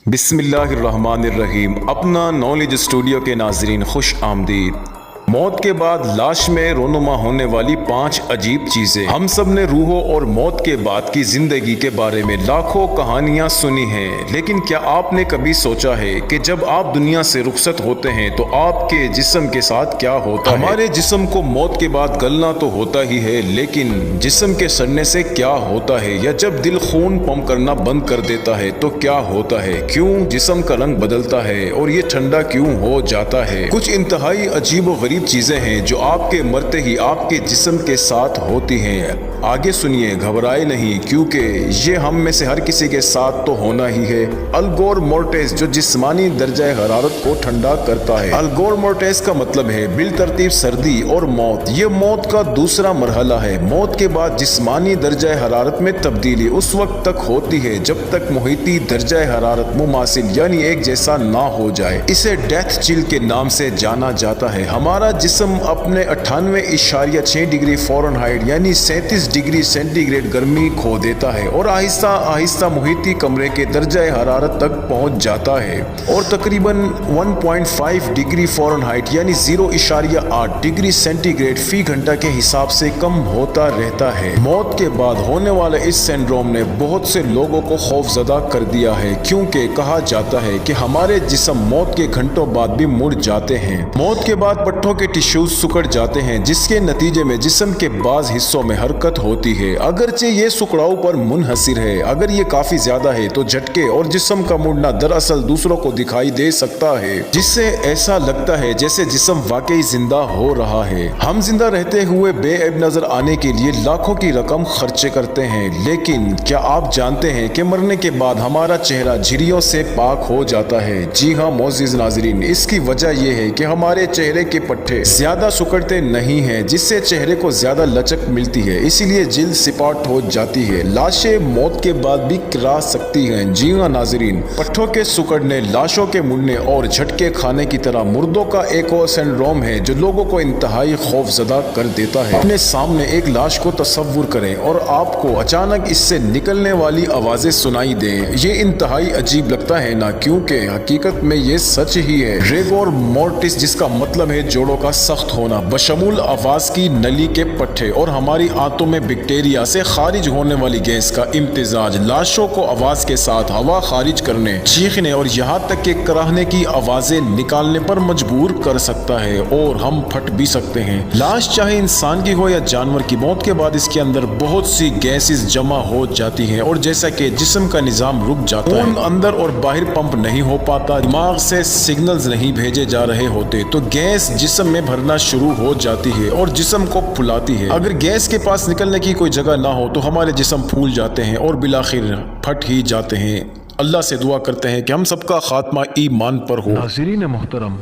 بسم اللہ الرحمن الرحیم۔ اپنا نالج اسٹوڈیو کے ناظرین خوش آمدید۔ موت کے بعد لاش میں رونما ہونے والی 5 عجیب چیزیں۔ ہم سب نے روحوں اور موت کے بعد کی زندگی کے بارے میں لاکھوں کہانیاں سنی ہیں، لیکن کیا آپ نے کبھی سوچا ہے کہ جب آپ دنیا سے رخصت ہوتے ہیں تو آپ کے جسم کے ساتھ کیا ہوتا ہے؟ ہمارے جسم کو موت کے بعد گلنا تو ہوتا ہی ہے، لیکن جسم کے سڑنے سے کیا ہوتا ہے؟ یا جب دل خون پمپ کرنا بند کر دیتا ہے تو کیا ہوتا ہے؟ کیوں جسم کا رنگ بدلتا ہے اور یہ ٹھنڈا کیوں ہو جاتا ہے؟ کچھ انتہائی عجیب و غریب چیزیں ہیں جو آپ کے مرتے ہی آپ کے جسم کے ساتھ ہوتی ہیں۔ آگے سنیے، گھبرائے نہیں، کیونکہ یہ ہم میں سے ہر کسی کے ساتھ تو ہونا ہی ہے۔ الگور مورٹس، جو جسمانی درجہ حرارت کو ٹھنڈا کرتا ہے۔ الگور مورٹس کا مطلب ہے بالترتیب سردی اور موت۔ یہ موت کا دوسرا مرحلہ ہے۔ موت کے بعد جسمانی درجہ حرارت میں تبدیلی اس وقت تک ہوتی ہے جب تک محیطی درجہ حرارت مماثل یعنی ایک جیسا نہ ہو جائے۔ اسے ڈیتھ چل کے نام سے جانا جاتا ہے۔ ہمارا جسم اپنے 98.6 ڈگری فارنہائٹ یعنی 37 ڈگری سینٹی گریڈ گرمی کھو دیتا ہے اور آہستہ آہستہ محیطی کمرے کے درجہ حرارت تک پہنچ جاتا ہے اور تقریباً 1.5 ڈگری فارنہائٹ یعنی 0.8 ڈگری سینٹی گریڈ فی گھنٹہ کے حساب سے کم ہوتا رہتا ہے۔ موت کے بعد ہونے والے اس سنڈروم نے بہت سے لوگوں کو خوف زدہ کر دیا ہے، کیونکہ کہا جاتا ہے کہ ہمارے جسم موت کے گھنٹوں بعد بھی مڑ جاتے ہیں۔ موت کے بعد پٹھوں کے ٹیشوز سکڑ جاتے ہیں، جس کے نتیجے میں جسم کے بعض حصوں میں حرکت ہوتی ہے۔ اگرچہ یہ سکڑاؤ پر منحصر ہے، اگر یہ کافی زیادہ ہے تو جھٹکے اور جسم کا مڑنا دراصل دوسروں کو دکھائی دے سکتا ہے، جس سے ایسا لگتا ہے جیسے جسم واقعی زندہ ہو رہا ہے۔ ہم زندہ رہتے ہوئے بے عیب نظر آنے کے لیے لاکھوں کی رقم خرچے کرتے ہیں، لیکن کیا آپ جانتے ہیں کہ مرنے کے بعد ہمارا چہرہ جھریوں سے پاک ہو جاتا ہے؟ جی ہاں معزز ناظرین، اس کی وجہ یہ ہے کہ ہمارے چہرے کے پٹھے زیادہ سکڑتے نہیں ہیں، جس سے چہرے کو زیادہ لچک ملتی ہے، اسی لیے جلد سپاٹ ہو جاتی ہے۔ لاشیں موت کے بعد بھی کرا سکتی ہیں۔ جی ہاں ناظرین، پٹھوں کے سکڑنے، لاشوں کے مڑنے اور جھٹکے کھانے کی طرح مردوں کا ایک اور سنڈروم ہے جو لوگوں کو انتہائی خوف زدہ کر دیتا ہے۔ اپنے سامنے ایک لاش کو تصور کریں اور آپ کو اچانک اس سے نکلنے والی آوازیں سنائی دیں۔ یہ انتہائی عجیب لگتا ہے نا، کیونکہ حقیقت میں یہ سچ ہی ہے۔ ریگور مورٹس، جس کا مطلب ہے جوڑوں کا سخت ہونا، بشمول آواز کی نلی کے پٹھے اور ہماری آنتوں میں بیکٹیریا سے خارج ہونے والی گیس کا امتزاج لاشوں کو آواز کے ساتھ ہوا خارج کرنے، چیخنے اور یہاں تک کہ کراہنے کی آوازیں نکالنے پر مجبور کر سکتا ہے، اور ہم پھٹ بھی سکتے ہیں۔ لاش چاہے انسان کی ہو یا جانور کی، موت کے بعد اس کے اندر بہت سی گیسز جمع ہو جاتی ہیں، اور جیسا کہ جسم کا نظام رک جاتا ہے، خون اندر اور باہر پمپ نہیں ہو پاتا، دماغ سے سگنلز نہیں بھیجے جا رہے ہوتے، تو گیس جسم میں بھرنا شروع ہو جاتی ہے اور جسم کو پھلاتی ہے۔ اگر گیس کے پاس نکلنے کی کوئی جگہ نہ ہو تو ہمارے جسم پھول جاتے ہیں اور بالآخر پھٹ ہی جاتے ہیں۔ اللہ سے دعا کرتے ہیں کہ ہم سب کا خاتمہ ایمان پر ہو۔ ناظرین محترم،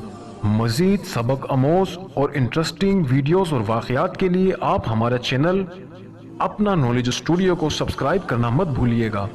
مزید سبق آموز اور انٹرسٹنگ ویڈیوز اور واقعات کے لیے آپ ہمارا چینل اپنا نالج اسٹوڈیو کو سبسکرائب کرنا مت بھولیے گا۔